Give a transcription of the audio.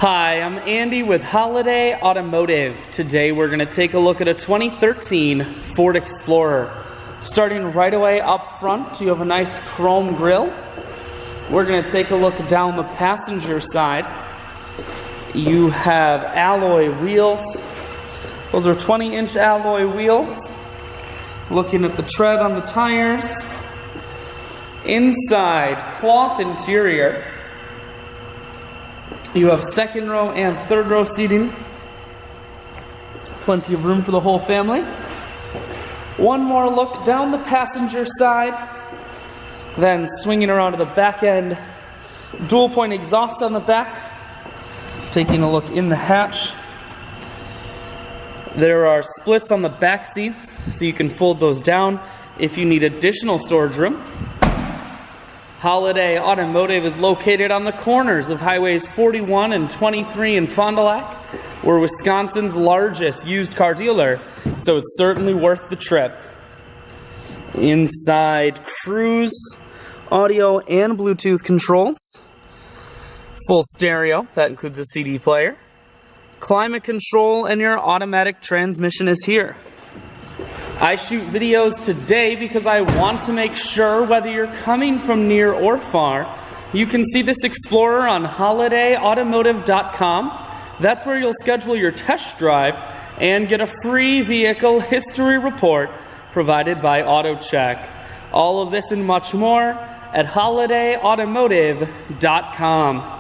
Hi, I'm Andy with Holiday Automotive. Today we're going to take a look at a 2013 Ford Explorer. Starting right away up front, you have a nice chrome grille. We're going to take a look down the passenger side. You have alloy wheels. Those are 20-inch alloy wheels. Looking at the tread on the tires. Inside, cloth interior. You have second row and third row seating. Plenty of room for the whole family. One more look down the passenger side. Then swinging around to the back end. Dual point exhaust on the back. Taking a look in the hatch. There are splits on the back seats, so you can fold those down if you need additional storage room. Holiday Automotive is located on the corners of Highways 41 and 23 in Fond du Lac. We're Wisconsin's largest used car dealer, so it's certainly worth the trip. Inside, cruise, audio, and Bluetooth controls. Full stereo, that includes a CD player. Climate control, and your automatic transmission is here. I shoot videos today because I want to make sure whether you're coming from near or far, you can see this Explorer on holidayautomotive.com. That's where you'll schedule your test drive and get a free vehicle history report provided by AutoCheck. All of this and much more at holidayautomotive.com.